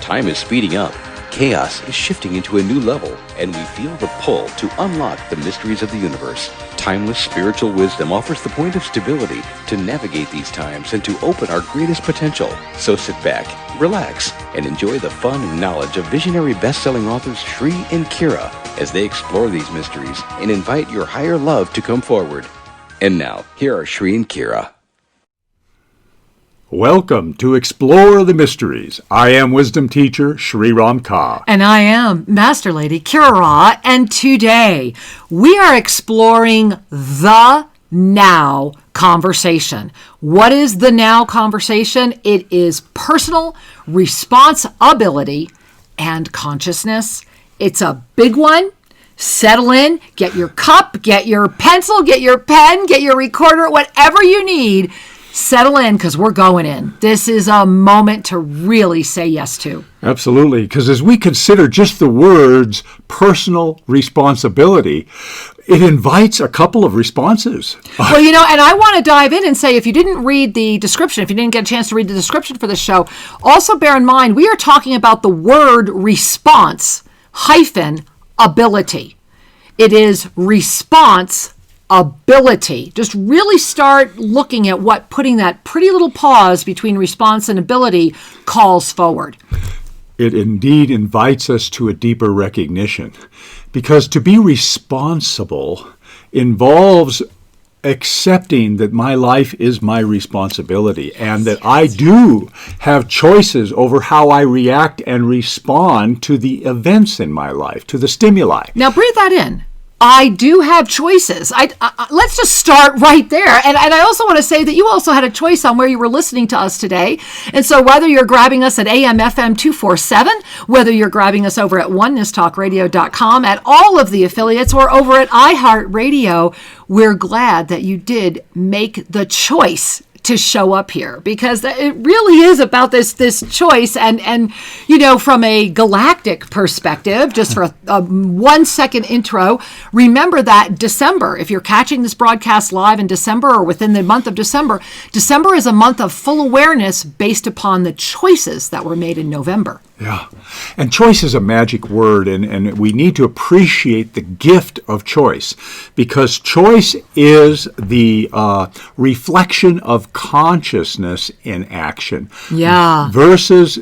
Time is speeding up. Chaos is shifting into a new level, and we feel the pull to unlock the mysteries of the universe. Timeless spiritual wisdom offers the point of stability to navigate these times and to open our greatest potential. So sit back, relax, and enjoy the fun and knowledge of visionary best-selling authors Shri and Kira as they explore these mysteries and invite your higher love to come forward. And now, here are Shri and Kira. Welcome to Explore the Mysteries. I am Wisdom Teacher Shri Ram Ka. And I am Master Lady Kira Ra. And today we are exploring the now conversation. What is the now conversation? It is personal responsibility and consciousness. It's a big one. Settle in, get your cup, get your pencil, get your pen, get your recorder, whatever you need. Settle in because we're going in. This is a moment to really say yes to. Absolutely, because as we consider just the words personal responsibility, it invites a couple of responses. Well, and I want to dive in and say, if you didn't read the description, if you didn't get a chance to read the description for the show, also bear in mind, we are talking about the word response hyphen ability. It is response ability. Just really start looking at what putting that pretty little pause between response and ability calls forward. It indeed invites us to a deeper recognition, because to be responsible involves accepting that my life is my responsibility and that I do have choices over how I react and respond to the events in my life, to the stimuli. Now breathe that in. I do have choices. Let's just start right there. And I also want to say that you also had a choice on where you were listening to us today. And so whether you're grabbing us at AM, FM 247, whether you're grabbing us over at onenesstalkradio.com, at all of the affiliates, or over at iHeartRadio, we're glad that you did make the choice to show up here, because it really is about this choice. And from a galactic perspective, just for a 1 second intro, remember that December, if you're catching this broadcast live in December or within the month of December is a month of full awareness based upon the choices that were made in November. Yeah. And choice is a magic word, and we need to appreciate the gift of choice, because choice is the reflection of consciousness in action. Yeah. Versus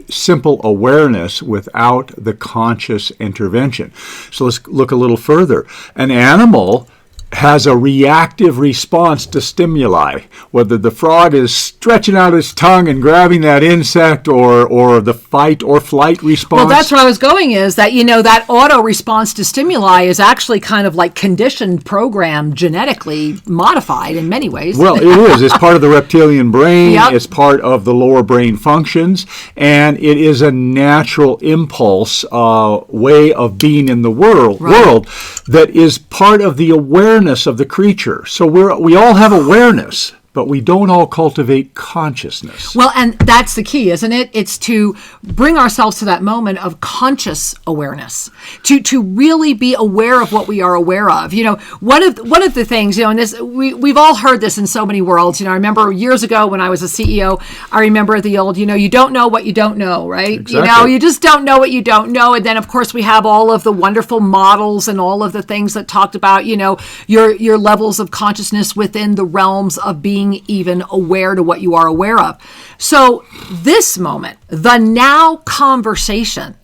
simple awareness without the conscious intervention. So let's look a little further. An animal has a reactive response to stimuli, whether the frog is stretching out his tongue and grabbing that insect, or the fight or flight response. Well, that's where I was going, is that, that auto response to stimuli is actually kind of like conditioned, programmed, genetically modified in many ways. Well, it is. It's part of the reptilian brain. Yep. It's part of the lower brain functions, and it is a natural impulse way of being in the world that is part of the awareness of the creature. So we all have awareness, but we don't all cultivate consciousness. Well, and that's the key, isn't it? It's to bring ourselves to that moment of conscious awareness, to really be aware of what we are aware of. One of the things, and this we've all heard this in so many worlds. I remember years ago when I was a CEO, I remember the old, you don't know what you don't know, right? Exactly. You just don't know what you don't know. And then of course we have all of the wonderful models and all of the things that talked about, your levels of consciousness within the realms of being even aware to what you are aware of. So this moment, the now conversation,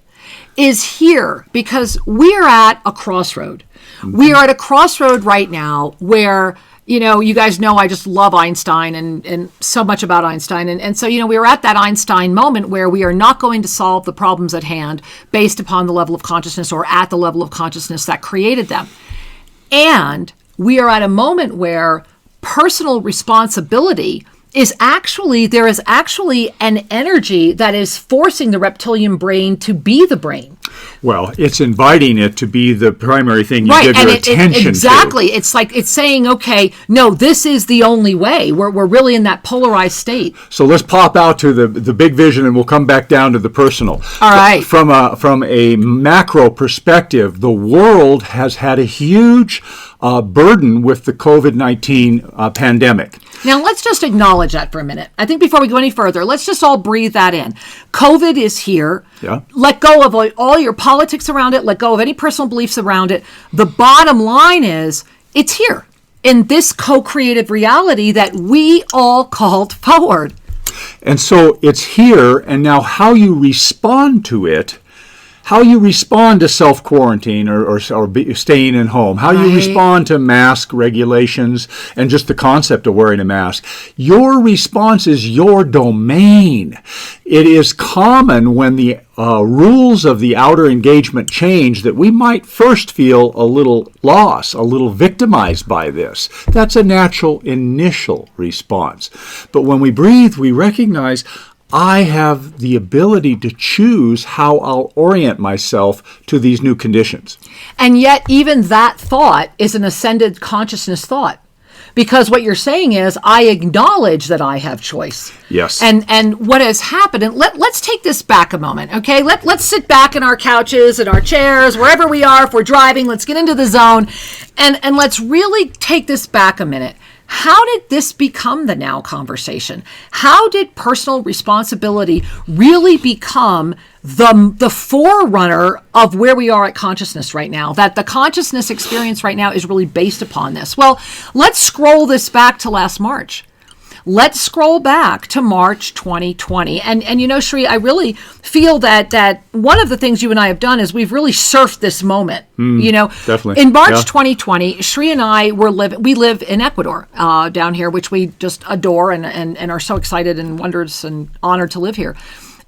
is here because we are at a crossroad. Mm-hmm. We are at a crossroad right now where, you guys know I just love Einstein and so much about Einstein. And so, we are at that Einstein moment where we are not going to solve the problems at hand based upon the level of consciousness or at the level of consciousness that created them. And we are at a moment where personal responsibility there is actually an energy that is forcing the reptilian brain to be the brain. Well, it's inviting it to be the primary thing you give your attention exactly. to. It's like it's saying, okay, no, this is the only way. We're really in that polarized state. So let's pop out to the big vision, and we'll come back down to the personal. All right. From a macro perspective, the world has had a huge burden with the COVID-19 pandemic. Now, let's just acknowledge that for a minute. I think before we go any further, let's just all breathe that in. COVID is here. Yeah. Let go of all your politics around it. Let go of any personal beliefs around it. The bottom line is it's here in this co-creative reality that we all called forward. And so it's here, and now how you respond to it, how you respond to self-quarantine or staying in home, how you respond to mask regulations and just the concept of wearing a mask. Your response is your domain. It is common when the rules of the outer engagement change that we might first feel a little loss, a little victimized by this. That's a natural initial response. But when we breathe, we recognize I have the ability to choose how I'll orient myself to these new conditions. And yet, even that thought is an ascended consciousness thought. Because what you're saying is, I acknowledge that I have choice. Yes. And what has happened, and let's take this back a moment, okay? Let's sit back in our couches, in our chairs, wherever we are, if we're driving, let's get into the zone, and let's really take this back a minute. How did this become the now conversation? How did personal responsibility really become the forerunner of where we are at consciousness right now? That the consciousness experience right now is really based upon this. Well, let's scroll this back to last March. Let's scroll back to March 2020. And you know, Shri, I really feel that one of the things you and I have done is we've really surfed this moment. You know, definitely. In March 2020, Shri and I we live in Ecuador down here, which we just adore and are so excited and wonders and honored to live here.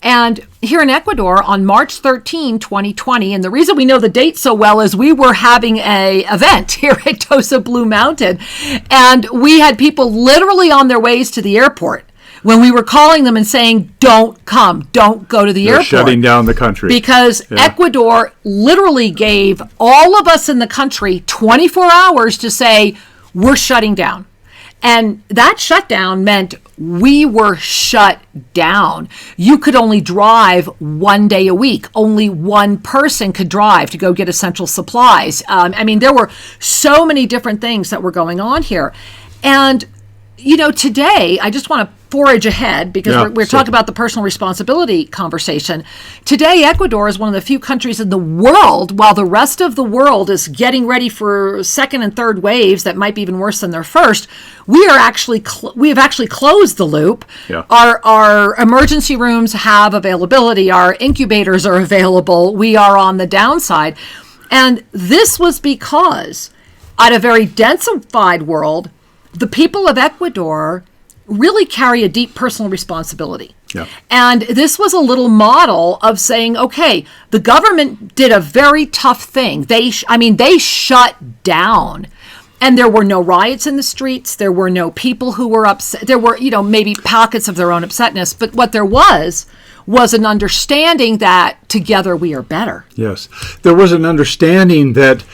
And here in Ecuador on March 13, 2020, and the reason we know the date so well is we were having a event here at Tosa Blue Mountain, and we had people literally on their ways to the airport when we were calling them and saying, don't come, don't go to the airport. Shutting down the country. Because Ecuador literally gave all of us in the country 24 hours to say, we're shutting down. And that shutdown meant we were shut down. You could only drive 1 day a week. Only one person could drive to go get essential supplies. I mean, there were so many different things that were going on here. And, you know, today, I just want to forage ahead because we're talking about the personal responsibility conversation. Today, Ecuador is one of the few countries in the world, while the rest of the world is getting ready for second and third waves that might be even worse than their first. We have actually closed the loop. Yeah. Our emergency rooms have availability. Our incubators are available. We are on the downside. And this was because at a very densified world, the people of Ecuador really carry a deep personal responsibility. Yeah. And this was a little model of saying, okay, the government did a very tough thing. They shut down. And there were no riots in the streets. There were no people who were upset. There were, maybe pockets of their own upsetness. But what there was an understanding that together we are better. Yes. There was an understanding that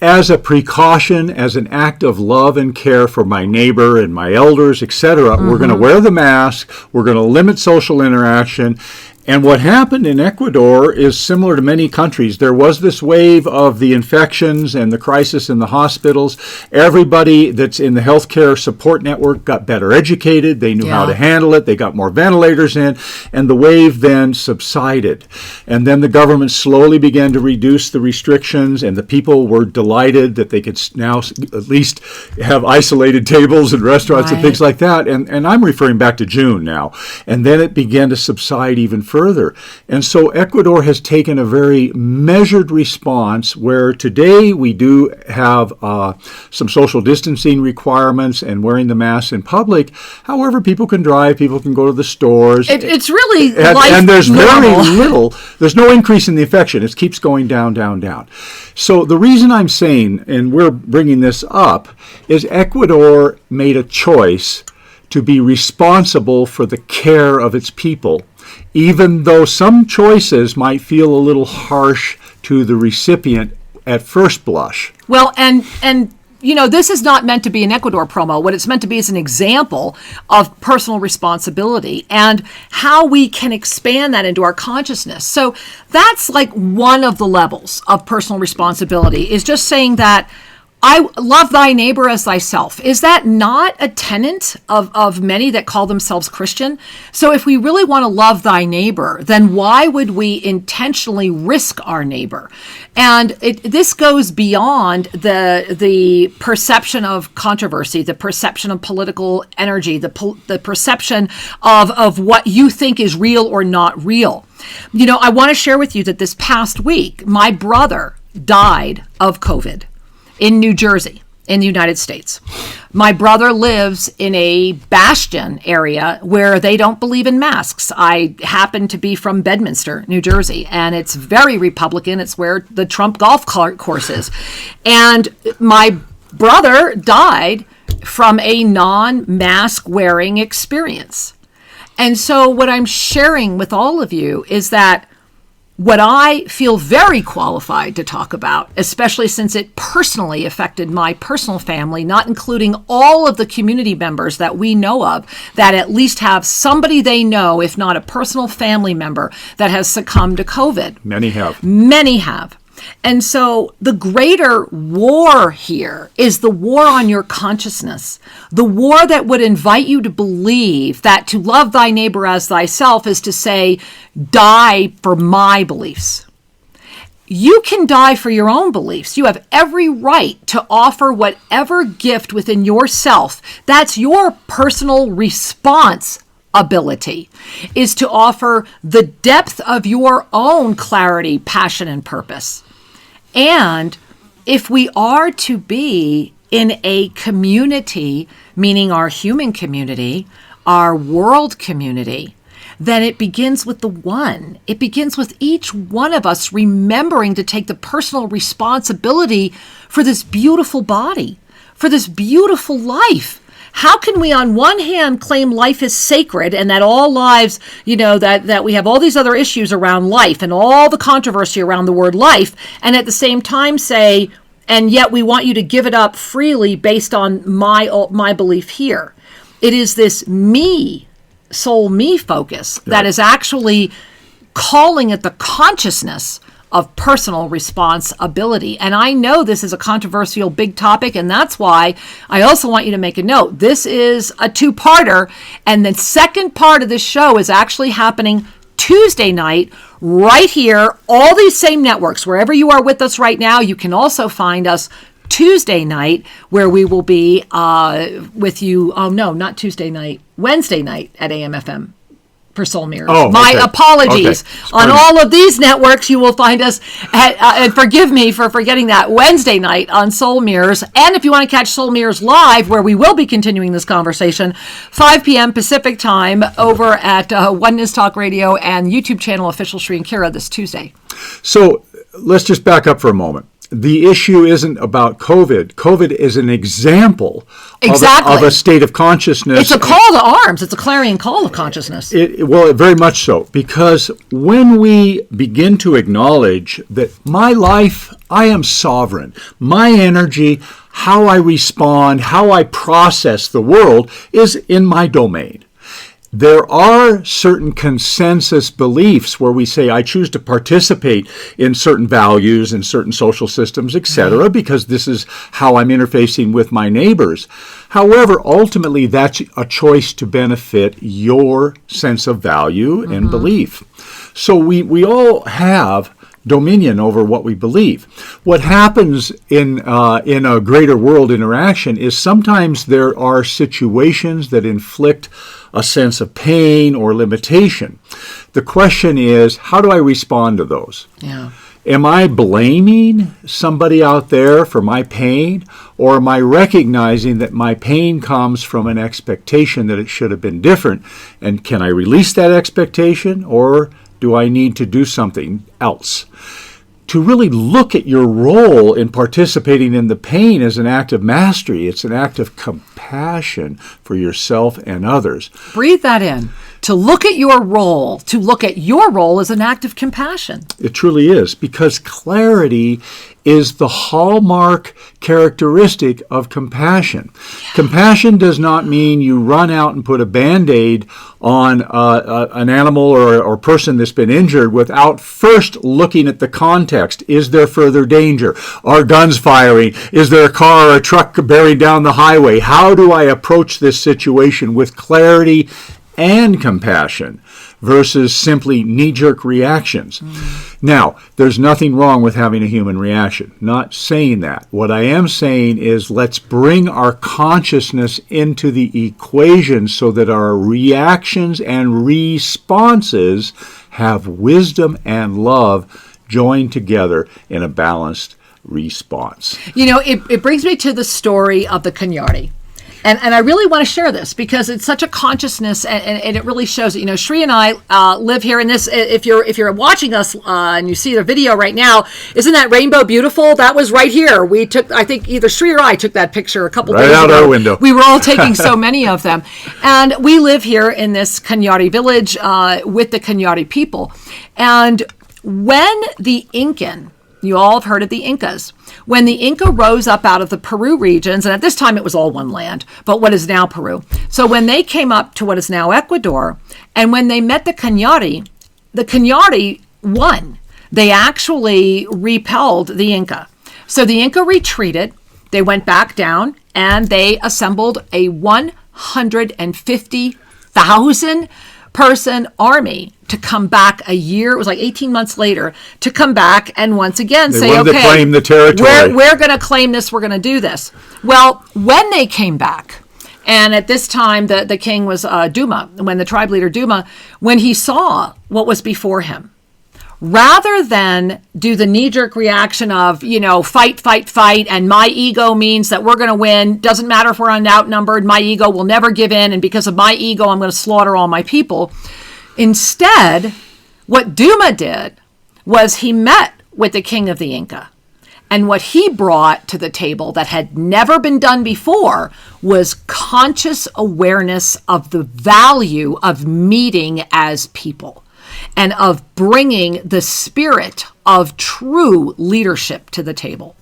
as a precaution, as an act of love and care for my neighbor and my elders, etc., we're going to wear the mask, we're going to limit social interaction. And what happened in Ecuador is similar to many countries. There was this wave of the infections and the crisis in the hospitals. Everybody that's in the healthcare support network got better educated. They knew how to handle it. They got more ventilators in. And the wave then subsided. And then the government slowly began to reduce the restrictions, and the people were delighted that they could now at least have isolated tables and restaurants and things like that. And I'm referring back to June now. And then it began to subside even further. And so Ecuador has taken a very measured response where today we do have some social distancing requirements and wearing the mask in public. However, people can drive, people can go to the stores. It's really and there's normal. Very little, there's no increase in the infection. It keeps going down, down, down. So the reason I'm saying, and we're bringing this up, is Ecuador made a choice to be responsible for the care of its people, even though some choices might feel a little harsh to the recipient at first blush. Well, and this is not meant to be an Ecuador promo. What it's meant to be is an example of personal responsibility and how we can expand that into our consciousness. So that's like one of the levels of personal responsibility, is just saying that I love thy neighbor as thyself. Is that not a tenet of many that call themselves Christian? So if we really want to love thy neighbor, then why would we intentionally risk our neighbor? And this goes beyond the perception of controversy, the perception of political energy, the perception of what you think is real or not real. You know, I want to share with you that this past week, my brother died of COVID in New Jersey, in the United States. My brother lives in a bastion area where they don't believe in masks. I happen to be from Bedminster, New Jersey, and it's very Republican. It's where the Trump golf course is. And my brother died from a non-mask wearing experience. And so what I'm sharing with all of you is that what I feel very qualified to talk about, especially since it personally affected my personal family, not including all of the community members that we know of that at least have somebody they know, if not a personal family member, that has succumbed to COVID. Many have. Many have. And so the greater war here is the war on your consciousness, the war that would invite you to believe that to love thy neighbor as thyself is to say, die for my beliefs. You can die for your own beliefs. You have every right to offer whatever gift within yourself. That's your personal response ability, is to offer the depth of your own clarity, passion, and purpose. And if we are to be in a community, meaning our human community, our world community, then it begins with the one. It begins with each one of us remembering to take the personal responsibility for this beautiful body, for this beautiful life. How can we on one hand claim life is sacred and that all lives, you know, that we have all these other issues around life and all the controversy around the word life, and at the same time say, and yet we want you to give it up freely based on my belief here. It is this me, soul me focus that is actually calling it the consciousness of personal responsibility. And I know this is a controversial big topic, and that's why I also want you to make a note. This is a two-parter, and the second part of this show is actually happening Tuesday night right here. All these same networks, wherever you are with us right now, you can also find us Tuesday night, where we will be with you. Oh, no, not Tuesday night. Wednesday night at AM/FM. For Soul Mirrors. My apologies. Okay. On all of these networks, you will find us at, and forgive me for forgetting that, Wednesday night on Soul Mirrors. And if you want to catch Soul Mirrors live, where we will be continuing this conversation, 5 p.m. Pacific time over at Oneness Talk Radio and YouTube channel Official Sri and Kira this Tuesday. So let's just back up for a moment. The issue isn't about COVID. COVID is an example of a state of consciousness. It's a call to arms. It's a clarion call of consciousness. Well, very much so. Because when we begin to acknowledge that my life, I am sovereign. My energy, how I respond, how I process the world is in my domain. There are certain consensus beliefs where we say, I choose to participate in certain values and certain social systems, etc., because this is how I'm interfacing with my neighbors. However, ultimately, that's a choice to benefit your sense of value and belief. So we all have dominion over what we believe. What happens in a greater world interaction is sometimes there are situations that inflict a sense of pain or limitation. The question is, how do I respond to those? Yeah. Am I blaming somebody out there for my pain, or am I recognizing that my pain comes from an expectation that it should have been different? And can I release that expectation, or do I need to do something else? To really look at your role in participating in the pain as an act of mastery. It's an act of compassion for yourself and others. Breathe that in. To look at your role, as an act of compassion. It truly is, because clarity is the hallmark characteristic of compassion. Compassion does not mean you run out and put a Band-Aid on an animal or person that's been injured without first looking at the context. Is there further danger? Are guns firing? Is there a car or a truck bearing down the highway? How do I approach this situation with clarity and compassion versus simply knee-jerk reactions? Now, there's nothing wrong with having a human reaction. Not saying that. What I am saying is let's bring our consciousness into the equation so that our reactions and responses have wisdom and love joined together in a balanced response. You know, it brings me to the story of the Kenyati. And I really want to share this because it's such a consciousness, and it really shows it. You know, Shri and I live here in this. If you're watching us and you see the video right now, isn't that rainbow beautiful? That was right here. We took, I think, either Shri or I took that picture a couple days ago. Right out our window. We were all taking so many of them, and we live here in this Kenyati village with the Kenyati people. And when the Incan, you all have heard of the Incas. When the Inca rose up out of the Peru regions, and at this time it was all one land, but what is now Peru. So when they came up to what is now Ecuador, and when they met the Kenyati won. They actually repelled the Inca. So the Inca retreated, they went back down, and they assembled a 150,000 person army to come back a year. It was like 18 months later to come back and once again say, okay, to claim the territory. We're going to claim this. We're going to do this. Well, when they came back, and at this time the king was Duma, when the tribe leader Duma, when he saw what was before him, rather than do the knee-jerk reaction of, you know, fight, and my ego means that we're going to win, doesn't matter if we're outnumbered, my ego will never give in, and because of my ego, I'm going to slaughter all my people. Instead, what Duma did was he met with the king of the Inca, and what he brought to the table that had never been done before was conscious awareness of the value of meeting as people, and of bringing the spirit of true leadership to the table.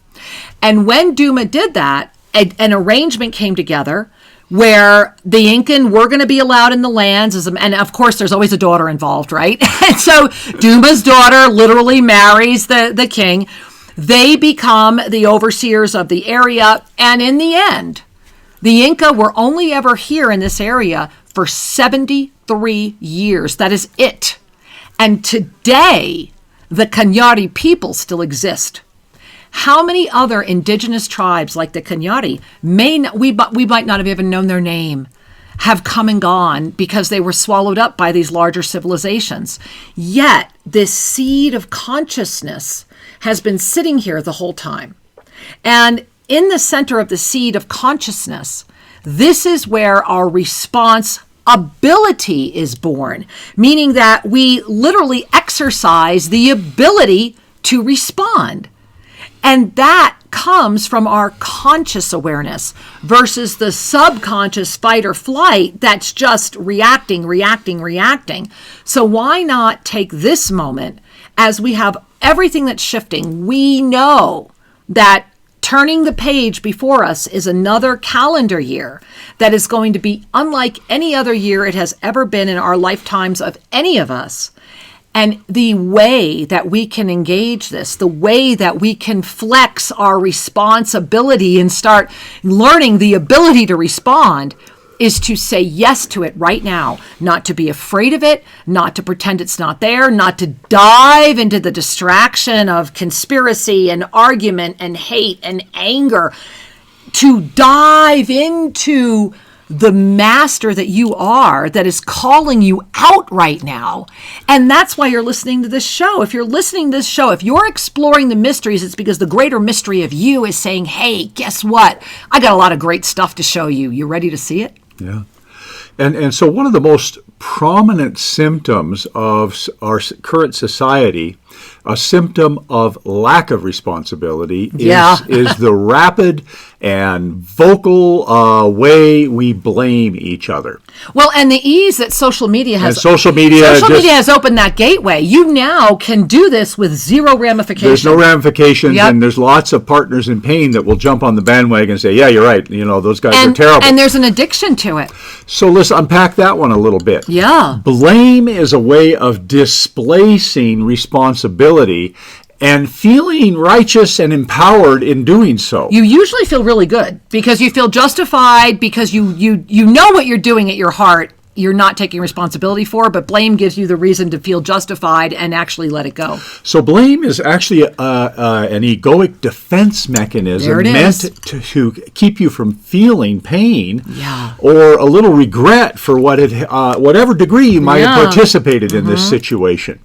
And when Duma did that, an arrangement came together where the Incan were going to be allowed in the lands, and of course there's always a daughter involved, right? And so Duma's daughter literally marries the king. They become the overseers of the area, and in the end, the Inca were only ever here in this area for 73 years. That is it. And today, the Kenyati people still exist. How many other indigenous tribes like the Kenyati, we might not have even known their name, have come and gone because they were swallowed up by these larger civilizations. Yet, this seed of consciousness has been sitting here the whole time. And in the center of the seed of consciousness, this is where our response ability is born, meaning that we literally exercise the ability to respond. And that comes from our conscious awareness versus the subconscious fight or flight that's just reacting. So why not take this moment as we have everything that's shifting? We know that turning the page before us is another calendar year that is going to be unlike any other year it has ever been in our lifetimes of any of us. And the way that we can engage this, the way that we can flex our responsibility and start learning the ability to respond is to say yes to it right now, not to be afraid of it, not to pretend it's not there, not to dive into the distraction of conspiracy and argument and hate and anger, to dive into the master that you are that is calling you out right now. And that's why you're listening to this show. If you're listening to this show, if you're exploring the mysteries, it's because the greater mystery of you is saying, hey, guess what? I got a lot of great stuff to show you. You ready to see it? Yeah. And so one of the most prominent symptoms of our current society, a symptom of lack of responsibility is the rapid and vocal way we blame each other. Well, and the ease that social media has has opened that gateway. You now can do this with zero ramifications. There's no ramifications, and there's lots of partners in pain that will jump on the bandwagon and say, yeah, you're right, those guys are terrible. And there's an addiction to it. So let's unpack that one a little bit. Yeah. Blame is a way of displacing responsibility and feeling righteous and empowered in doing so. You usually feel really good because you feel justified, because you know what you're doing at your heart. You're not taking responsibility for, but blame gives you the reason to feel justified and actually let it go. So blame is actually an egoic defense mechanism meant to keep you from feeling pain or a little regret for whatever degree you might have participated in this situation.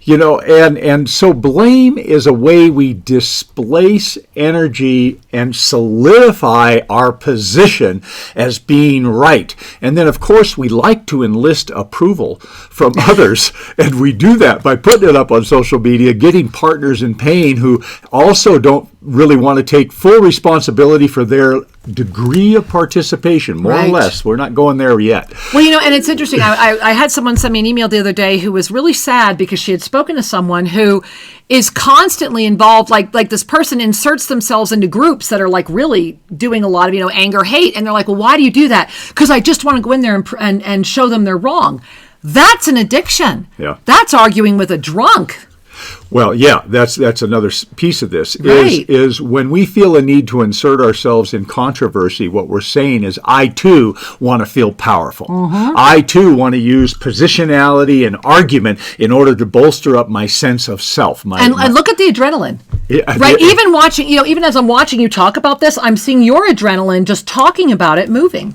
And so blame is a way we displace energy and solidify our position as being right. And then, of course, we like to enlist approval from others, and we do that by putting it up on social media, getting partners in pain who also don't really want to take full responsibility for their degree of participation, more or less. We're not going there yet. Well, and it's interesting. I had someone send me an email the other day who was really sad because she had spoken to someone who is constantly involved, like this person inserts themselves into groups that are like really doing a lot of, anger, hate. And they're like, well, why do you do that? Because I just want to go in there and show them they're wrong. That's an addiction. Yeah. That's arguing with a drunk. Well, yeah, that's another piece of this, is when we feel a need to insert ourselves in controversy, what we're saying is, I too want to feel powerful. Mm-hmm. I too want to use positionality and argument in order to bolster up my sense of self. And look at the adrenaline. Right? Even watching, even as I'm watching you talk about this, I'm seeing your adrenaline just talking about it moving.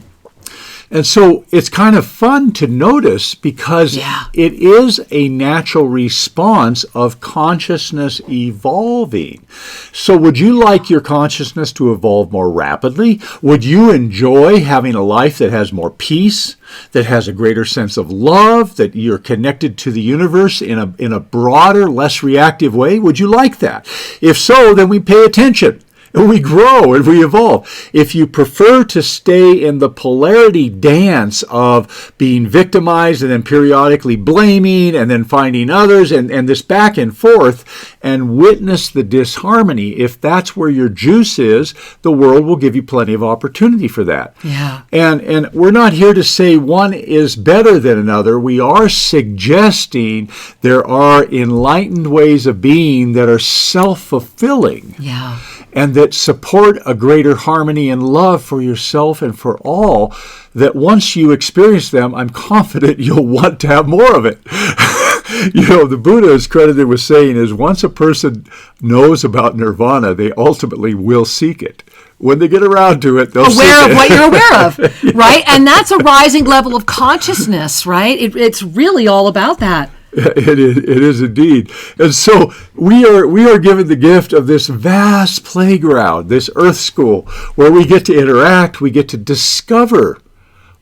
And so it's kind of fun to notice because it is a natural response of consciousness evolving. So would you like your consciousness to evolve more rapidly? Would you enjoy having a life that has more peace, that has a greater sense of love, that you're connected to the universe in a broader, less reactive way? Would you like that? If so, then we pay attention. And we grow and we evolve. If you prefer to stay in the polarity dance of being victimized and then periodically blaming and then finding others and this back and forth and witness the disharmony, if that's where your juice is, the world will give you plenty of opportunity for that. Yeah. And we're not here to say one is better than another. We are suggesting there are enlightened ways of being that are self-fulfilling. Yeah. And that support a greater harmony and love for yourself and for all, that once you experience them, I'm confident you'll want to have more of it. The Buddha is credited with saying is once a person knows about nirvana, they ultimately will seek it. When they get around to it, they'll aware of what you're aware of, right? And that's a rising level of consciousness, right? It's really all about that. It is indeed. And so we are given the gift of this vast playground, this earth school, where we get to interact, we get to discover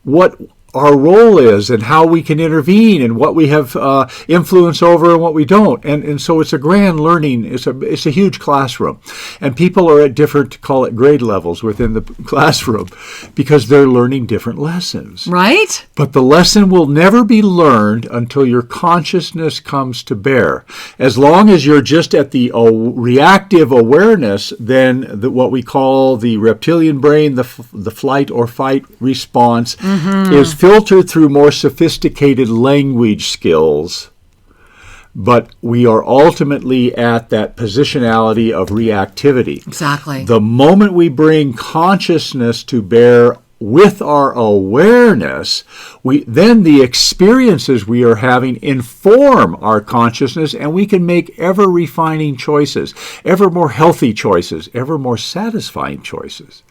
what our role is and how we can intervene and what we have influence over and what we don't. And so it's a grand learning. It's a huge classroom. And people are at different, call it grade levels within the classroom because they're learning different lessons. Right. But the lesson will never be learned until your consciousness comes to bear. As long as you're just at the reactive awareness, then what we call the reptilian brain, the flight or fight response is filtered through more sophisticated language skills, but we are ultimately at that positionality of reactivity. Exactly. The moment we bring consciousness to bear with our awareness, then the experiences we are having inform our consciousness, and we can make ever refining choices, ever more healthy choices, ever more satisfying choices.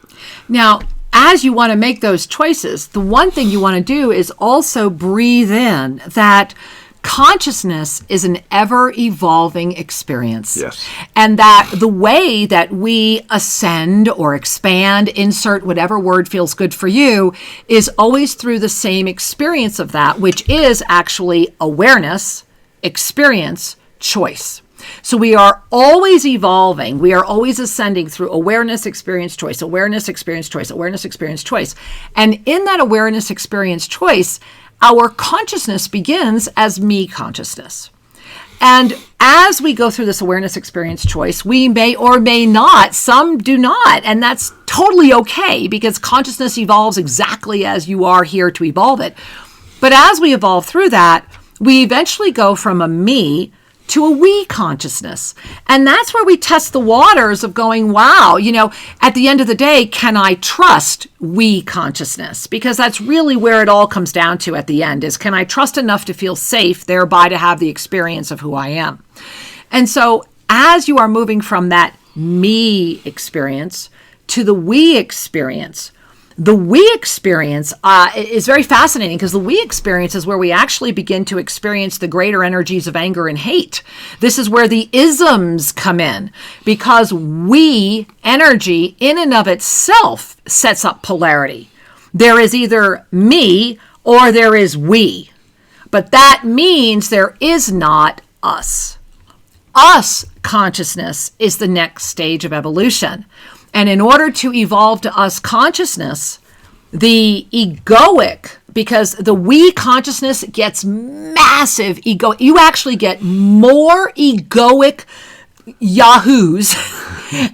Now, as you want to make those choices, the one thing you want to do is also breathe in that Consciousness is an ever-evolving experience. Yes. And that the way that we ascend or expand, insert whatever word feels good for you, is always through the same experience of that, which is actually awareness, experience, choice. So we are always evolving. We are always ascending through awareness, experience, choice, awareness, experience, choice, awareness, experience, choice. And in that awareness, experience, choice, our consciousness begins as me consciousness. And as we go through this awareness, experience, choice, we may or may not, some do not, and that's totally okay because consciousness evolves exactly as you are here to evolve it. But as we evolve through that, we eventually go from a me to a we consciousness. And that's where we test the waters of going, wow, at the end of the day, can I trust we consciousness? Because that's really where it all comes down to at the end is, can I trust enough to feel safe, thereby to have the experience of who I am? And so as you are moving from that me experience to the we experience, the we experience is very fascinating because the we experience is where we actually begin to experience the greater energies of anger and hate. This is where the isms come in because we energy in and of itself sets up polarity. There is either me or there is we, but that means there is not us. Us consciousness is the next stage of evolution. And in order to evolve to us consciousness, the egoic, because the we consciousness gets massive ego, you actually get more egoic yahoos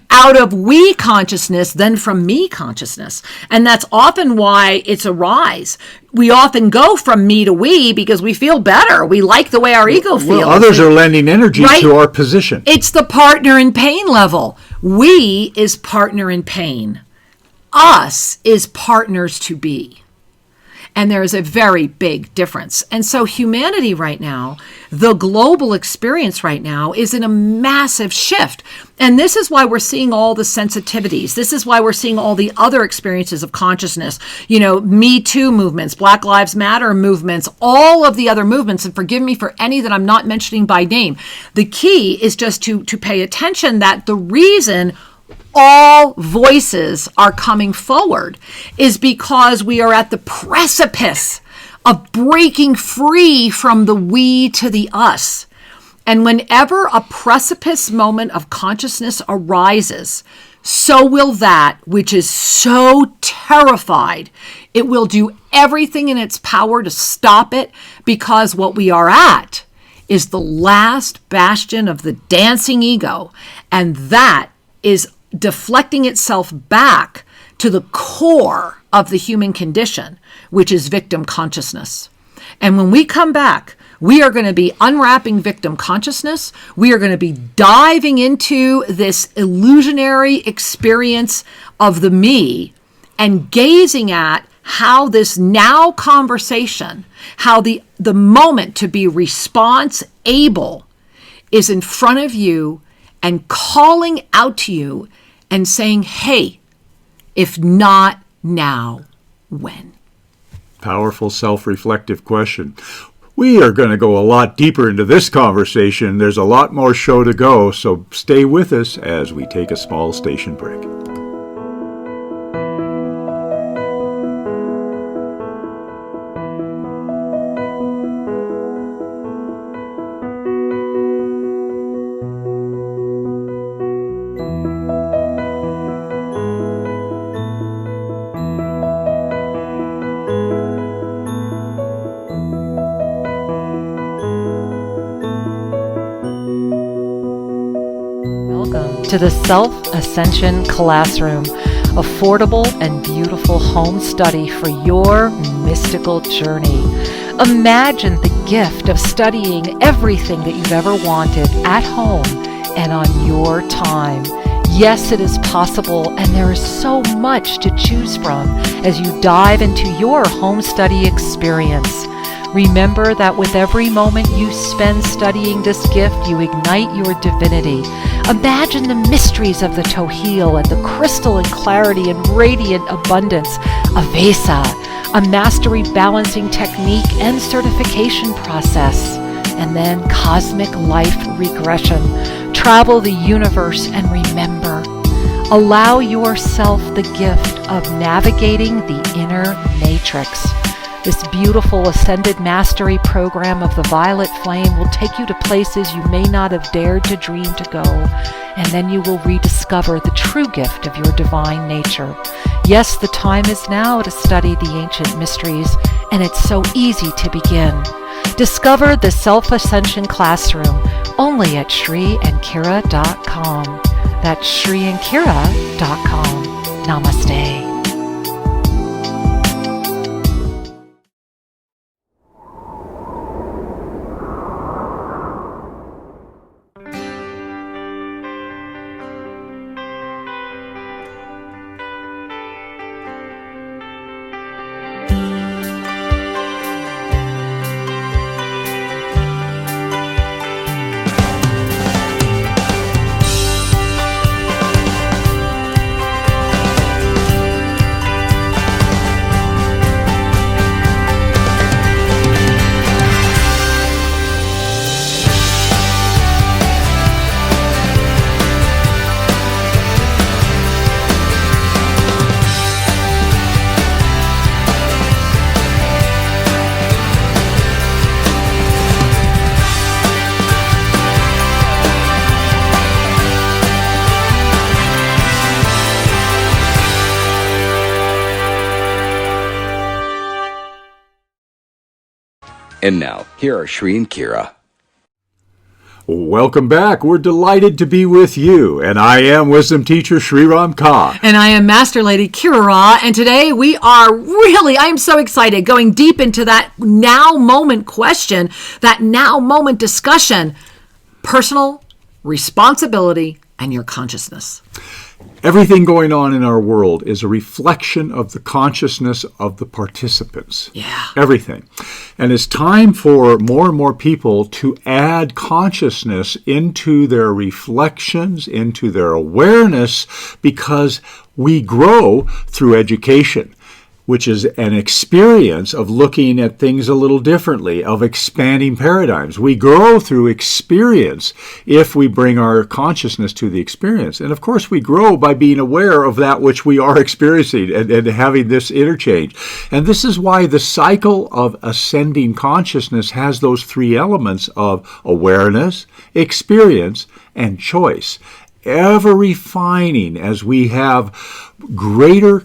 out of we consciousness than from me consciousness. And that's often why it's a rise. We often go from me to we because we feel better. We like the way our ego feels. Well, others are lending energy to our position. It's the partner in pain level. We is partner in pain. Us is partners to be. And there is a very big difference. And so humanity right now, the global experience right now is in a massive shift. And this is why we're seeing all the sensitivities. This is why we're seeing all the other experiences of consciousness, Me Too movements, Black Lives Matter movements, all of the other movements. And forgive me for any that I'm not mentioning by name. The key is just to pay attention that the reason all voices are coming forward is because we are at the precipice of breaking free from the we to the us. And whenever a precipice moment of consciousness arises, so will that which is so terrified. It will do everything in its power to stop it because what we are at is the last bastion of the dancing ego. And that is deflecting itself back to the core of the human condition, which is victim consciousness. And when we come back, we are going to be unwrapping victim consciousness. We are going to be diving into this illusionary experience of the me and gazing at how this now conversation, how the moment to be response able is in front of you and calling out to you and saying, hey, if not now, when? Powerful self-reflective question. We are going to go a lot deeper into this conversation. There's a lot more show to go, so stay with us as we take a small station break. To the Self-Ascension Classroom, affordable and beautiful home study for your mystical journey. Imagine the gift of studying everything that you've ever wanted at home and on your time. Yes, it is possible, and there is so much to choose from as you dive into your home study experience. Remember that with every moment you spend studying this gift, you ignite your divinity. Imagine the mysteries of the Tohil and the crystalline clarity and radiant abundance of Vesa, a mastery balancing technique and certification process. and then cosmic life regression. Travel the universe and remember. Allow yourself the gift of navigating the inner matrix. This beautiful Ascended Mastery program of the Violet Flame will take you to places you may not have dared to dream to go, and then you will rediscover the true gift of your divine nature. Yes, the time is now to study the ancient mysteries, and it's so easy to begin. Discover the Self-Ascension Classroom only at ShriandKira.com. That's ShriandKira.com. Namaste. And now, here are Shri and Kira. Welcome back. We're delighted to be with you. And I am Wisdom Teacher Sri Ram Ka. And I am Master Lady Kira Ra. And today we are I am so excited, going deep into that now moment question, that now moment discussion, personal responsibility and your consciousness. Everything going on in our world is a reflection of the consciousness of the participants. Yeah. Everything. And it's time for more and more people to add consciousness into their reflections, into their awareness, because we grow through education, which is an experience of looking at things a little differently, of expanding paradigms. We grow through experience if we bring our consciousness to the experience. And of course, we grow by being aware of that which we are experiencing and having this interchange. And this is why the cycle of ascending consciousness has those three elements of awareness, experience, and choice. Ever refining as we have greater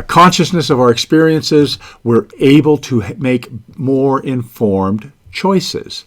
consciousness of our experiences, we're able to make more informed choices.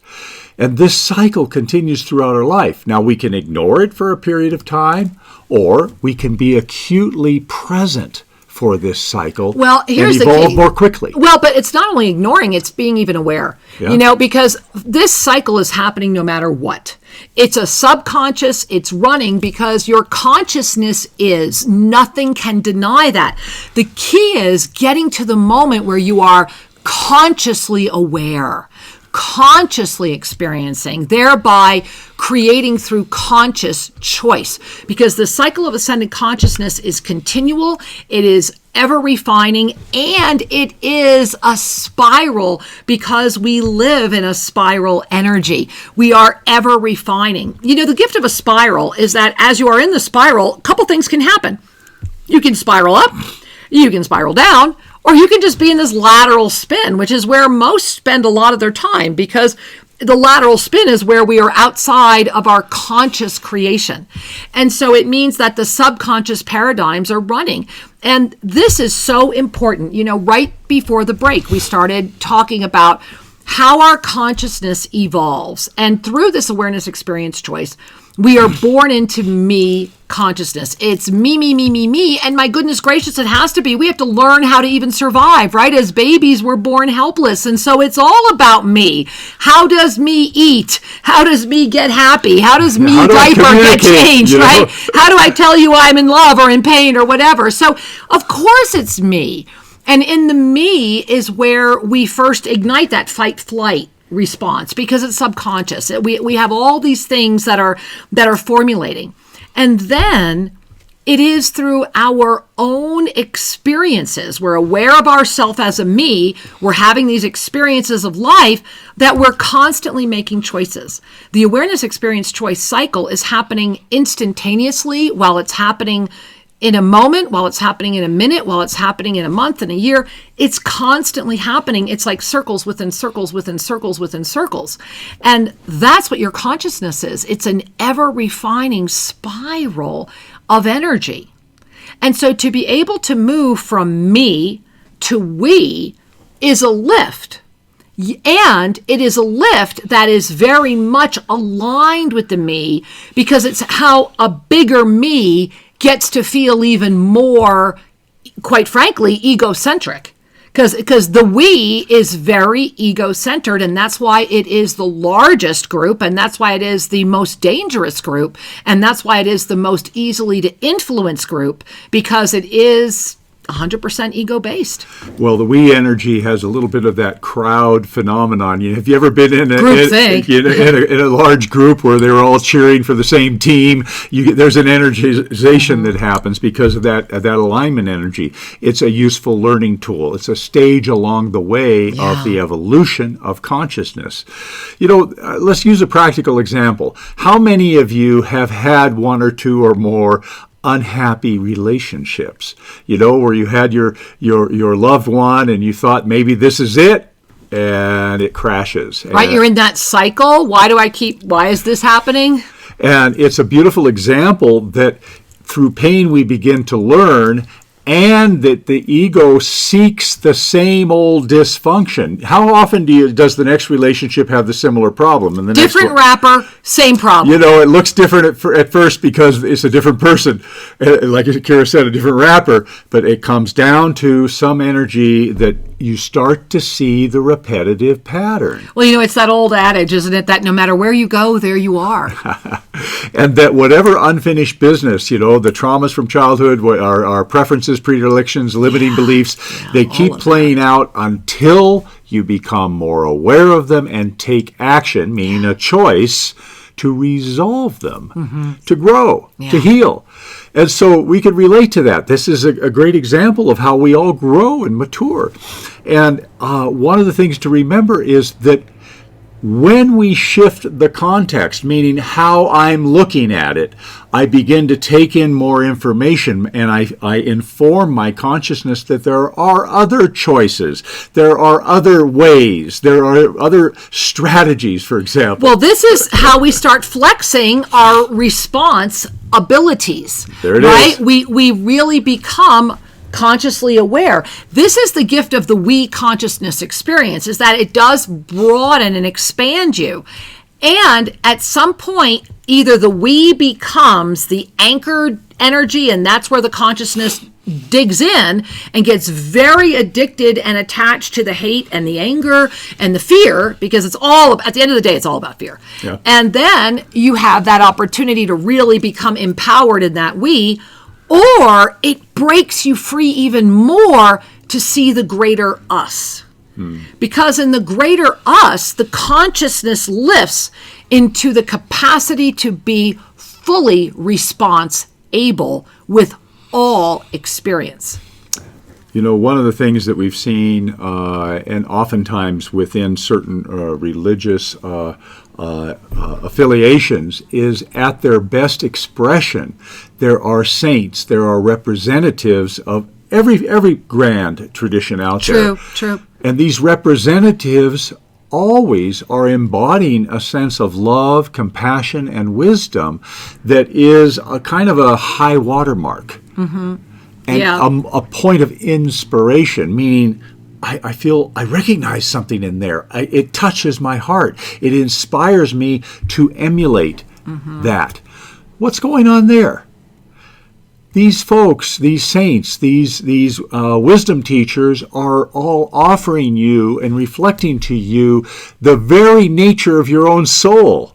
And this cycle continues throughout our life. Now, we can ignore it for a period of time, or we can be acutely present for this cycle and evolve more quickly. Well, but it's not only ignoring, it's being even aware, because this cycle is happening no matter what. It's a subconscious, it's running because your consciousness is. Nothing can deny that. The key is getting to the moment where you are consciously aware, consciously experiencing, thereby creating through conscious choice. Because the cycle of ascended consciousness is continual, it is ever refining, and it is a spiral because we live in a spiral energy. We are ever refining. The gift of a spiral is that as you are in the spiral, a couple things can happen. You can spiral up, you can spiral down, or you can just be in this lateral spin, which is where most spend a lot of their time, because the lateral spin is where we are outside of our conscious creation. And so it means that the subconscious paradigms are running. And this is so important. Right before the break, we started talking about how our consciousness evolves. And through this awareness experience choice, we are born into me consciousness. It's me, me, me, me, me. And my goodness gracious, it has to be. We have to learn how to even survive, right? As babies, we're born helpless. And so it's all about me. How does me eat? How does me get happy? How does me diaper get changed, right? How do I tell you I'm in love or in pain or whatever? So of course it's me. And in the me is where we first ignite that fight-flight response, because it's subconscious. We have all these things that are formulating. And then it is through our own experiences. We're aware of ourselves as a me. We're having these experiences of life that we're constantly making choices. The awareness experience choice cycle is happening instantaneously while it's happening in a moment, while it's happening in a minute, while it's happening in a month and a year. It's constantly happening. It's like circles within circles within circles within circles. And that's what your consciousness is. It's an ever refining spiral of energy. And so to be able to move from me to we is a lift. And it is a lift that is very much aligned with the me, because it's how a bigger me gets to feel even more, quite frankly, egocentric. Because the we is very ego-centered, and that's why it is the largest group, and that's why it is the most dangerous group, and that's why it is the most easily to influence group, because it is 100% ego-based. Well, the we energy has a little bit of that crowd phenomenon. Have you ever been in a large group where they're all cheering for the same team? There's an energization that happens because of that alignment energy. It's a useful learning tool. It's a stage along the way of the evolution of consciousness. Let's use a practical example. How many of you have had one or two or more unhappy relationships, where you had your loved one and you thought maybe this is it, and it crashes. Right, you're in that cycle. Why is this happening? And it's a beautiful example that through pain we begin to learn, and that the ego seeks the same old dysfunction. How often does the next relationship have the similar problem? And the different wrapper, same problem. It looks different at first because it's a different person. Like Kira said, a different wrapper. But it comes down to some energy that you start to see the repetitive pattern. Well, it's that old adage, isn't it, that no matter where you go, there you are. And that whatever unfinished business, the traumas from childhood, our preferences, predilections, limiting beliefs, they keep playing out until you become more aware of them and take action, meaning a choice to resolve them, to grow, to heal. And so we could relate to that. This is a great example of how we all grow and mature. And one of the things to remember is that when we shift the context, meaning how I'm looking at it, I begin to take in more information, and I inform my consciousness that there are other choices, there are other ways, there are other strategies, for example. Well, this is how we start flexing our response abilities. There it is. Right? We really become consciously aware. This is the gift of the we consciousness experience, is that it does broaden and expand you. And at some point, either the we becomes the anchored energy, and that's where the consciousness digs in and gets very addicted and attached to the hate and the anger and the fear, because it's all, at the end of the day, it's all about fear. Yeah. And then you have that opportunity to really become empowered in that we, or it breaks you free even more to see the greater us. Because in the greater us, the consciousness lifts into the capacity to be fully response able with all experience. One of the things that we've seen, and oftentimes within certain religious affiliations, is at their best expression, there are saints, there are representatives of every grand tradition out there. True. And these representatives always are embodying a sense of love, compassion, and wisdom that is a kind of a high watermark. And a point of inspiration, meaning I recognize something in there. It touches my heart. It inspires me to emulate that. What's going on there? These folks, these saints, these wisdom teachers are all offering you and reflecting to you the very nature of your own soul,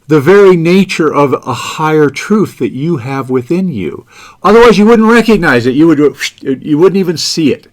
the very nature of a higher truth that you have within you. Otherwise, you wouldn't recognize it. You wouldn't even see it.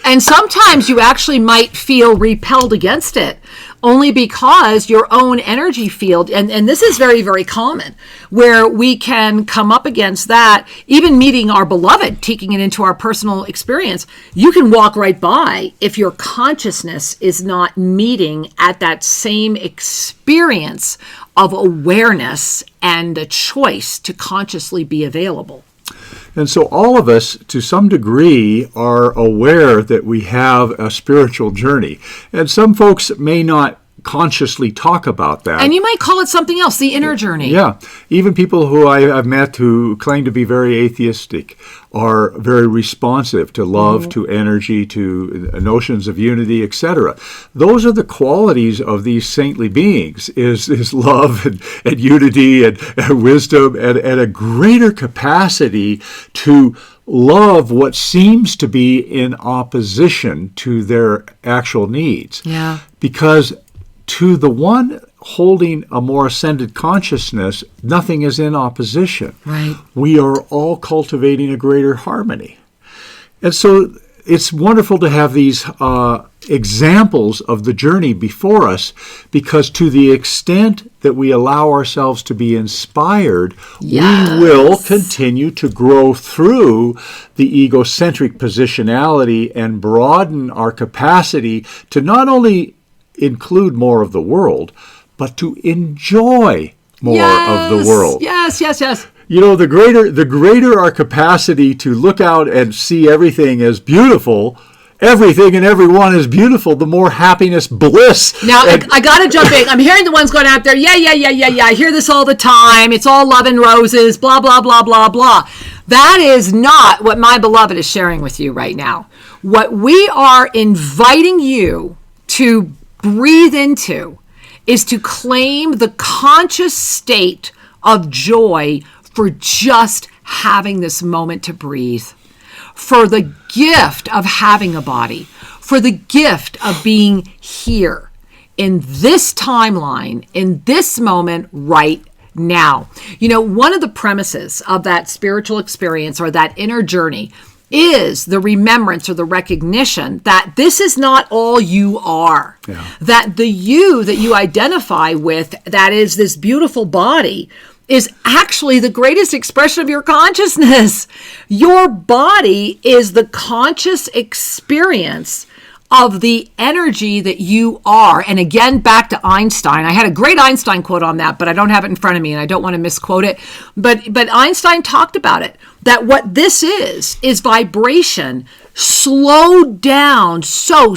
And sometimes you actually might feel repelled against it only because your own energy field, and this is very, very common, where we can come up against that, even meeting our beloved, taking it into our personal experience. You can walk right by if your consciousness is not meeting at that same experience of awareness and a choice to consciously be available. And so all of us, to some degree, are aware that we have a spiritual journey. And some folks may not consciously talk about that. And you might call it something else, the inner journey. Yeah. Even people who I've met who claim to be very atheistic are very responsive to love, to energy, to notions of unity, etc. Those are the qualities of these saintly beings, is love and unity and wisdom and a greater capacity to love what seems to be in opposition to their actual needs. Yeah. Because to the one holding a more ascended consciousness, nothing is in opposition. Right. We are all cultivating a greater harmony. And so it's wonderful to have these examples of the journey before us, because to the extent that we allow ourselves to be inspired, Yes. we will continue to grow through the egocentric positionality and broaden our capacity to not only include more of the world, but to enjoy more of the world. Yes, yes, yes. You know, the greater our capacity to look out and see everything as beautiful, everything and everyone is beautiful, the more happiness, bliss. Now, I got to jump in. I'm hearing the ones going out there, yeah. I hear this all the time. It's all love and roses, blah, blah, blah, blah, blah. That is not what my beloved is sharing with you right now. What we are inviting you to breathe into is to claim the conscious state of joy for just having this moment to breathe, for the gift of having a body, for the gift of being here in this timeline, in this moment right now. You know, one of the premises of that spiritual experience or that inner journey is the remembrance or the recognition that this is not all you are. Yeah. That the you that you identify with, that is this beautiful body, is actually the greatest expression of your consciousness. Your body is the conscious experience of the energy that you are. And again, back to Einstein. I had a great Einstein quote on that, but I don't have it in front of me and I don't want to misquote it. But Einstein talked about it, that what this is vibration slowed down, so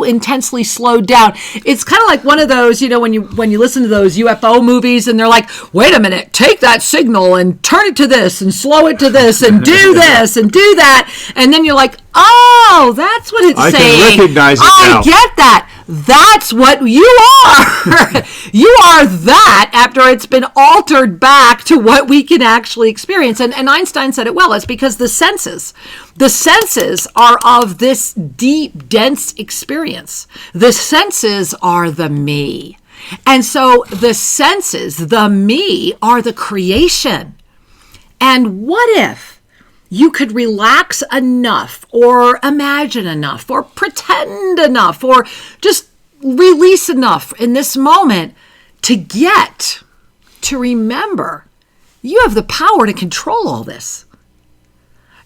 intensely slowed down. It's kind of like one of those, you know, when you listen to those UFO movies and they're like, wait a minute, take that signal and turn it to this and slow it to this and do this and do that. And then you're like, oh, that's what it's saying. I can recognize it now. I get that. That's what you are. You are that after it's been altered back to what we can actually experience. And Einstein said it well. It's because the senses are of this deep, dense experience. The senses are the me. And so the senses, the me, are the creation. And what if you could relax enough or imagine enough or pretend enough or just release enough in this moment to get to remember you have the power to control all this.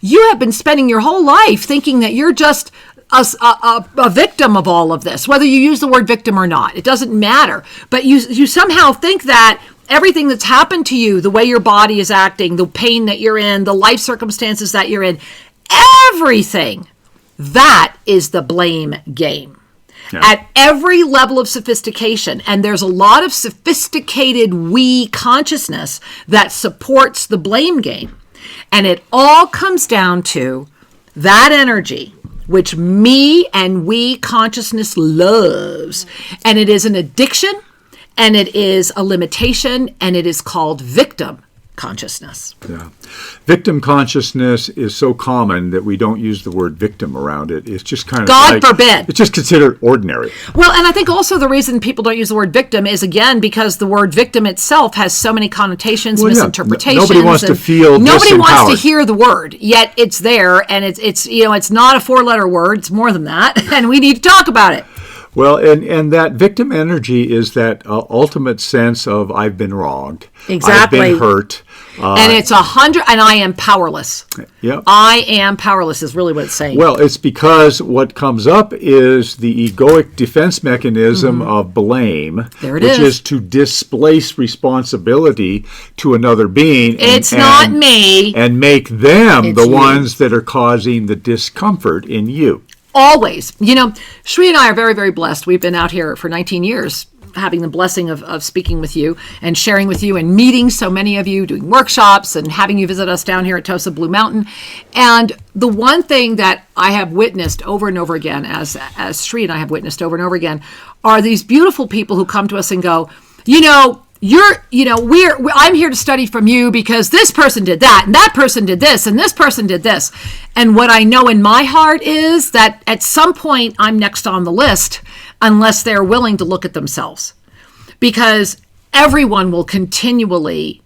You have been spending your whole life thinking that you're just a victim of all of this, whether you use the word victim or not. It doesn't matter. But you somehow think that everything that's happened to you, the way your body is acting, the pain that you're in, the life circumstances that you're in, everything, that is the blame game. Yeah. At every level of sophistication, and there's a lot of sophisticated we consciousness that supports the blame game. And it all comes down to that energy, which me and we consciousness loves. And it is an addiction, and it is a limitation, and it is called victim. consciousness. Yeah. Victim consciousness is so common that we don't use the word victim around it. It's just kind of God forbid. It's just considered ordinary. Well, and I think also the reason people don't use the word victim is, again, because the word victim itself has so many connotations, misinterpretations. Nobody wants to feel Nobody wants disempowered. to hear the word, yet it's there, and it's it's not a 4-letter word. It's more than that, and we need to talk about it. Well, and that victim energy is that ultimate sense of I've been wronged. Exactly. I've been hurt. And it's 100, and I am powerless. Yep. I am powerless is really what it's saying. Well, it's because what comes up is the egoic defense mechanism of blame, There it which is. is to displace responsibility to another being. It's not me. And make them It's the you. ones that are causing the discomfort in you. Always. Shri and I are very, very blessed. We've been out here for 19 years, having the blessing of speaking with you and sharing with you and meeting so many of you, doing workshops and having you visit us down here at Tosa Blue Mountain. And the one thing that I have witnessed over and over again, as Shri and I have witnessed over and over again, are these beautiful people who come to us and go, I'm here to study from you because this person did that, and that person did this, and this person did this. And what I know in my heart is that at some point I'm next on the list unless they're willing to look at themselves. Because everyone will continually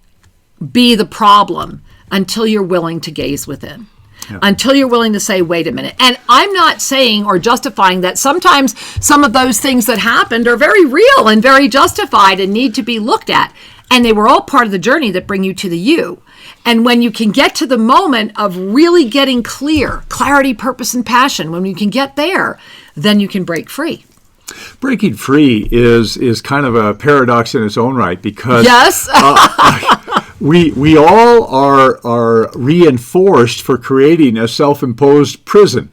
be the problem until you're willing to gaze within. Yeah. Until you're willing to say, wait a minute. And I'm not saying or justifying that sometimes some of those things that happened are very real and very justified and need to be looked at. And they were all part of the journey that bring you to the you. And when you can get to the moment of really getting clear, clarity, purpose, and passion, when you can get there, then you can break free. Breaking free is kind of a paradox in its own right because yes. We all are reinforced for creating a self-imposed prison.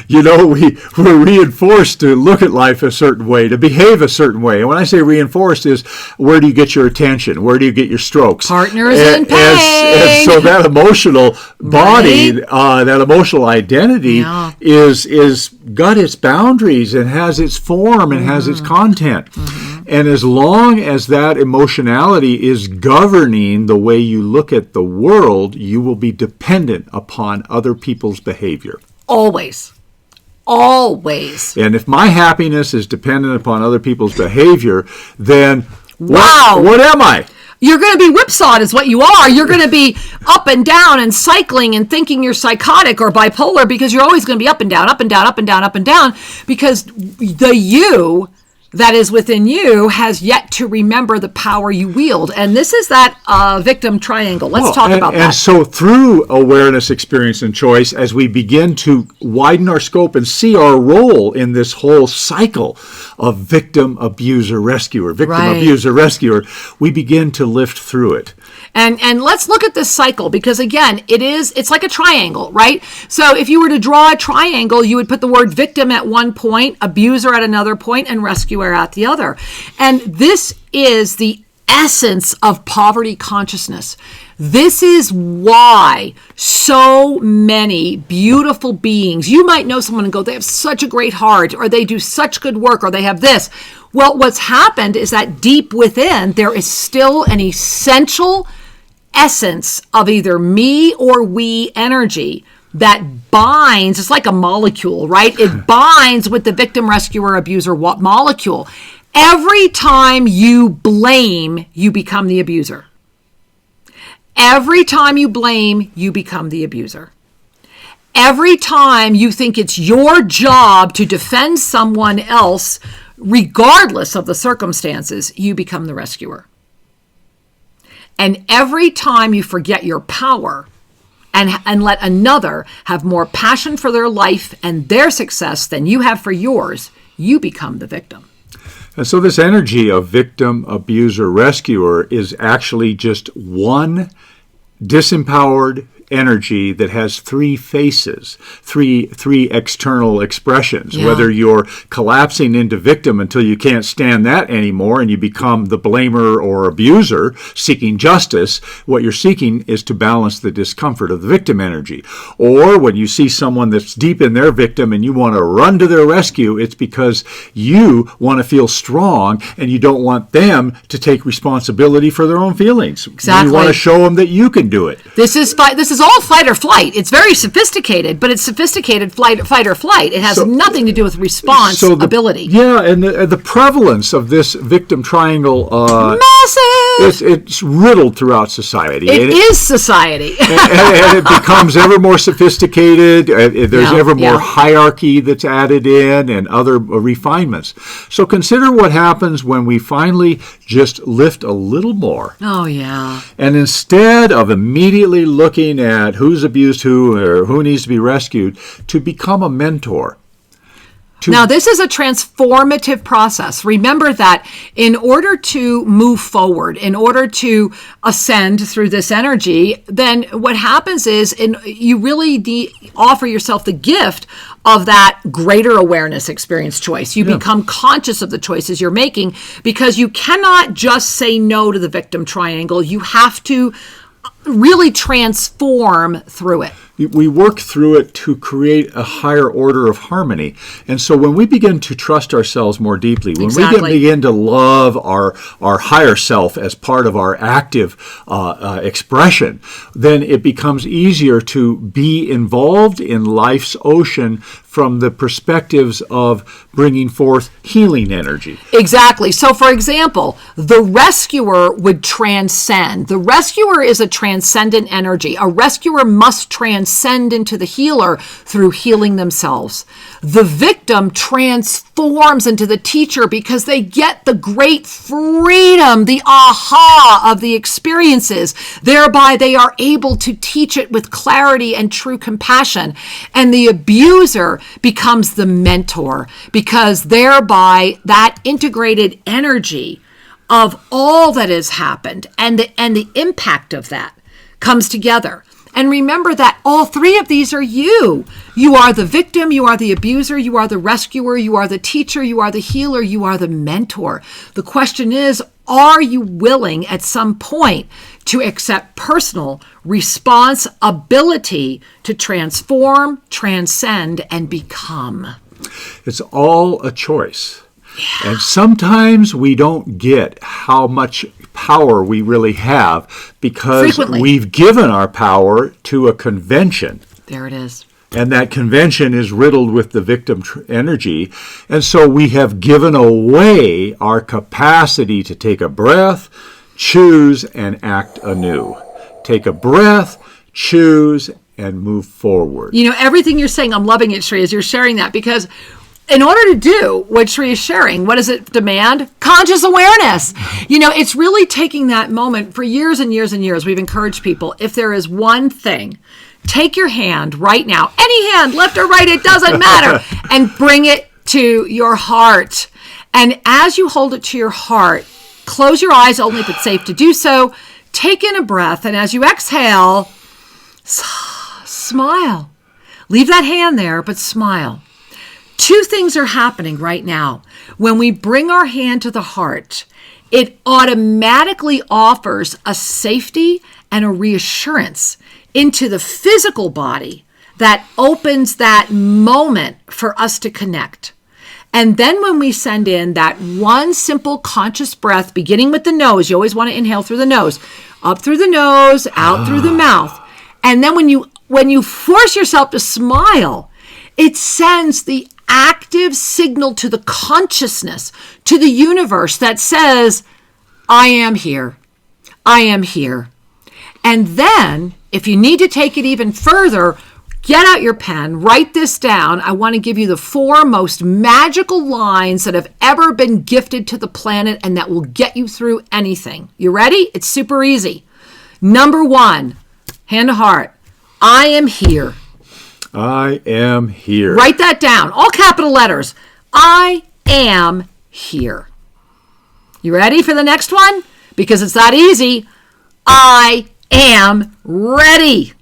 We're reinforced to look at life a certain way, to behave a certain way. And when I say reinforced is, where do you get your attention? Where do you get your strokes? Partners in pain. And so that emotional body, right. That emotional identity is got its boundaries and has its form and has its content. Mm-hmm. And as long as that emotionality is governing the way you look at the world, you will be dependent upon other people's behavior. Always. And if my happiness is dependent upon other people's behavior, then what am I? You're going to be whipsawed is what you are. You're going to be up and down and cycling and thinking you're psychotic or bipolar because you're always going to be up and down, up and down, up and down, up and down because the you that is within you has yet to remember the power you wield. And this is that victim triangle. Let's talk about that. And so through awareness, experience, and choice, as we begin to widen our scope and see our role in this whole cycle of victim, abuser, rescuer, abuser, rescuer, we begin to lift through it. And let's look at this cycle because, again, it's like a triangle, right? So if you were to draw a triangle, you would put the word victim at one point, abuser at another point, and rescuer at the other. And this is the essence of poverty consciousness. This is why so many beautiful beings, you might know someone and go, they have such a great heart, or they do such good work, or they have this. Well, what's happened is that deep within, there is still an essential essence of either me or we energy that binds. It's like a molecule, right? It binds with the victim, rescuer, abuser molecule. Every time you blame, you become the abuser. Every time you blame, you become the abuser. Every time you think it's your job to defend someone else, regardless of the circumstances, you become the rescuer. And every time you forget your power and let another have more passion for their life and their success than you have for yours, you become the victim. And so this energy of victim, abuser, rescuer is actually just one disempowered energy that has three faces, three external expressions. Yeah. Whether you're collapsing into victim until you can't stand that anymore and you become the blamer or abuser seeking justice, what you're seeking is to balance the discomfort of the victim energy. Or when you see someone that's deep in their victim and you want to run to their rescue, it's because you want to feel strong and you don't want them to take responsibility for their own feelings. Exactly. You want to show them that you can do it. This is all fight or flight. It's very sophisticated, but it's sophisticated fight or flight. It has nothing to do with response ability. Yeah, and the prevalence of this victim triangle, Massive. It's riddled throughout society. It is society. and it becomes ever more sophisticated. There's ever more hierarchy that's added in and other refinements. So consider what happens when we finally just lift a little more. Oh, yeah. And instead of immediately looking at who's abused who or who needs to be rescued, to become a mentor. Now, this is a transformative process. Remember that in order to move forward, in order to ascend through this energy, then what happens is you really offer yourself the gift of that greater awareness experience choice. You become conscious of the choices you're making because you cannot just say no to the victim triangle. You have to really transform through it. We work through it to create a higher order of harmony. And so when we begin to trust ourselves more deeply, when we begin to love our higher self as part of our active expression, then it becomes easier to be involved in life's ocean from the perspectives of bringing forth healing energy. Exactly. So, for example, the rescuer would transcend. The rescuer is a transcendent energy. A rescuer must transcend into the healer through healing themselves. The victim transforms into the teacher because they get the great freedom, the aha of the experiences. Thereby, they are able to teach it with clarity and true compassion. And the abuser becomes the mentor because thereby that integrated energy of all that has happened and the impact of that comes together. And remember that all three of these are you. You are the victim, you are the abuser, you are the rescuer, you are the teacher, you are the healer, you are the mentor. The question is, are you willing at some point to accept personal responsibility to transform, transcend, and become? It's all a choice. Yeah. And sometimes we don't get how much power we really have because we've given our power to a convention. There it is. And that convention is riddled with the victim energy. And so we have given away our capacity to take a breath, choose, and act anew. Take a breath, choose, and move forward. You know, everything you're saying, I'm loving it, Shri, as you're sharing that, because in order to do what Shri is sharing, what does it demand? Conscious awareness. You know, it's really taking that moment. For years and years and years, we've encouraged people, if there is one thing, take your hand right now, any hand, left or right, it doesn't matter, and bring it to your heart. And as you hold it to your heart, close your eyes only if it's safe to do so. Take in a breath, and as you exhale, smile. Leave that hand there, but smile. Two things are happening right now. When we bring our hand to the heart, it automatically offers a safety and a reassurance into the physical body that opens that moment for us to connect. And then when we send in that one simple conscious breath, beginning with the nose, you always want to inhale through the nose, up through the nose, out through the mouth. And then when you force yourself to smile, it sends the active signal to the consciousness, to the universe that says, I am here. I am here. And then, if you need to take it even further, get out your pen, write this down. I want to give you the 4 most magical lines that have ever been gifted to the planet and that will get you through anything. You ready? It's super easy. Number 1, hand to heart. I am here. I am here. Write that down. All capital letters. I am here. You ready for the next one? Because it's that easy. I am ready.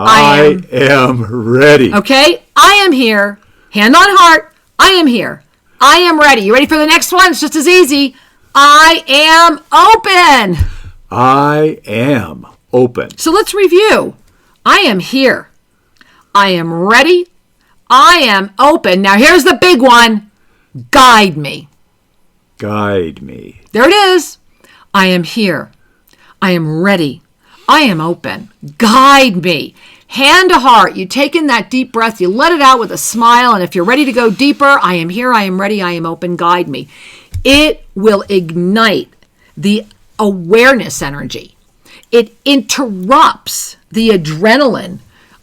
I am ready. Okay? I am here. Hand on heart. I am here. I am ready. You ready for the next one? It's just as easy. I am open. I am open. So let's review. I am here. I am ready. I am open. Now here's the big one. Guide me. Guide me. There it is. I am here. I am ready. I am open. Guide me. Hand to heart. You take in that deep breath. You let it out with a smile. And if you're ready to go deeper, I am here. I am ready. I am open. Guide me. It will ignite the awareness energy. It interrupts the adrenaline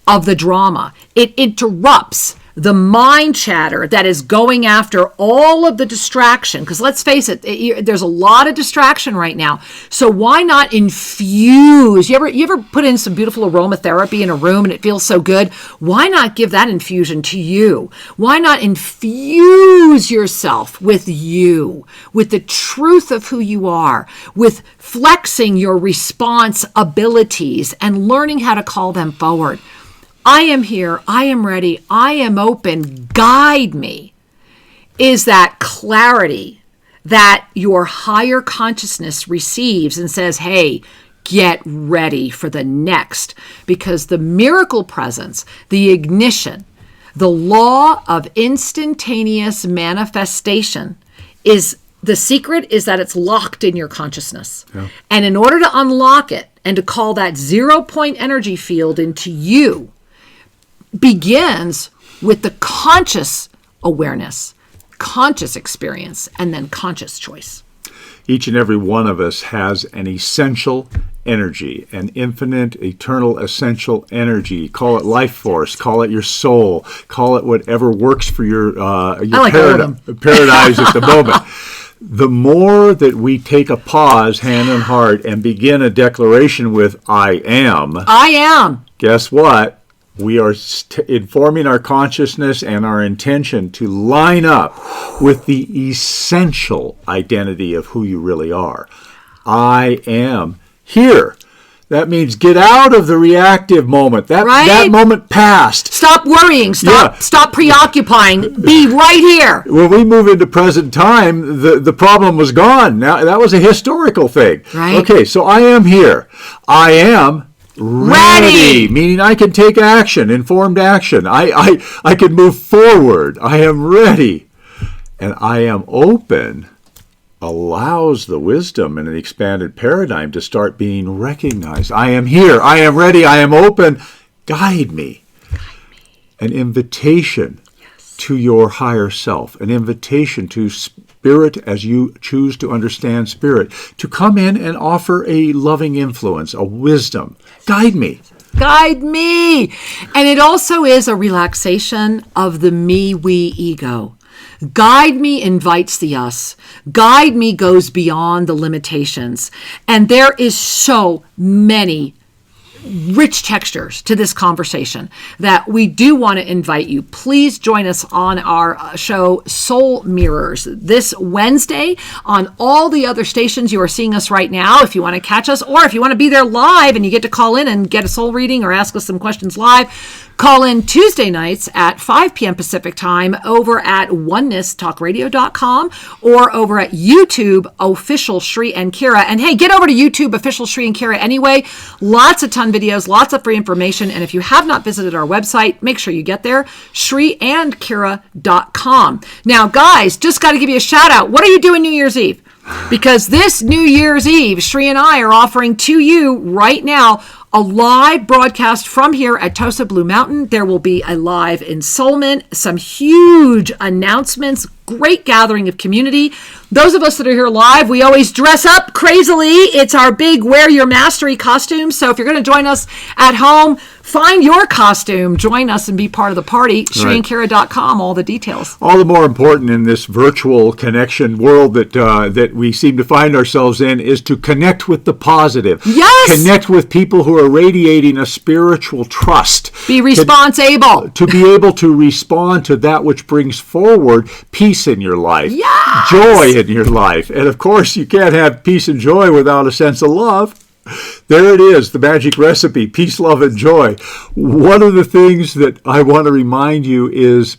of the drama. It interrupts the mind chatter that is going after all of the distraction. Because let's face it, there's a lot of distraction right now. So why not infuse? You ever put in some beautiful aromatherapy in a room and it feels so good? Why not give that infusion to you? Why not infuse yourself with you, with the truth of who you are, with flexing your response abilities and learning how to call them forward? I am here, I am ready, I am open, guide me, is that clarity that your higher consciousness receives and says, hey, get ready for the next. Because the miracle presence, the ignition, the law of instantaneous manifestation is the secret is that it's locked in your consciousness. Yeah. And in order to unlock it and to call that 0 point energy field into you, begins with the conscious awareness, conscious experience, and then conscious choice. Each and every one of us has an essential energy, an infinite, eternal, essential energy. Call it life force, call it your soul, call it whatever works for your paradise at the moment. The more that we take a pause, hand on heart, and begin a declaration with, I am, guess what? We are informing our consciousness and our intention to line up with the essential identity of who you really are. I am here. That means get out of the reactive moment. That moment passed. Stop worrying. Stop preoccupying. Be right here. When we move into present time, the problem was gone. Now that was a historical thing. Right. Okay, so I am here. I am ready, meaning I can take action, informed action. I can move forward. I am ready. And I am open allows the wisdom and an expanded paradigm to start being recognized. I am here. I am ready. I am open. Guide me. An invitation to your higher self, an invitation to spirit as you choose to understand spirit, to come in and offer a loving influence, a wisdom. Guide me. Guide me. And it also is a relaxation of the me, we ego. Guide me invites the us. Guide me goes beyond the limitations. And there is so many rich textures to this conversation that we do want to invite you. Please join us on our show Soul Mirrors this Wednesday on all the other stations you are seeing us right now. If you want to catch us, or if you want to be there live and you get to call in and get a soul reading or ask us some questions live, call in Tuesday nights at 5 p.m. Pacific time over at onenesstalkradio.com or over at YouTube official Shri and Kira. And hey, get over to YouTube official Shri and Kira anyway. Lots of ton videos, lots of free information. And if you have not visited our website, make sure you get there, shriandkira.com. Now, guys, just got to give you a shout out. What are you doing New Year's Eve? Because this New Year's Eve, Shri and I are offering to you right now a live broadcast from here at Tosa Blue Mountain. There will be a live ensoulment, some huge announcements, great gathering of community. Those of us that are here live, we always dress up crazily. It's our big wear your mastery costume. So if you're going to join us at home, find your costume, join us and be part of the party. ShriandKira.com, all the details. All the more important in this virtual connection world that we seem to find ourselves in is to connect with the positive. Yes! Connect with people who are radiating a spiritual trust. Be response-able. To be able to respond to that which brings forward peace in your life. Yes! Joy in your life. And of course, you can't have peace and joy without a sense of love. There it is, the magic recipe, peace, love, and joy. One of the things that I want to remind you is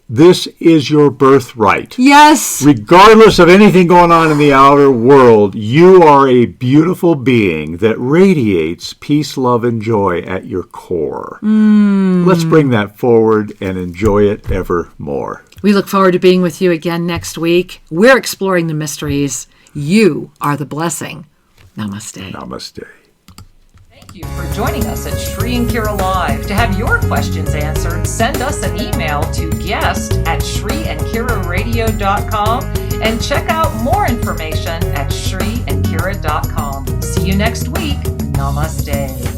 this is your birthright. Yes. Regardless of anything going on in the outer world, you are a beautiful being that radiates peace, love, and joy at your core. Let's bring that forward and enjoy it evermore. We look forward to being with you again next week. We're exploring the mysteries. You are the blessing. Namaste. Namaste. Thank you for joining us at Shri and Kira Live. To have your questions answered, send us an email to guest@shriandkiraradio.com and check out more information at shriandkira.com. See you next week. Namaste.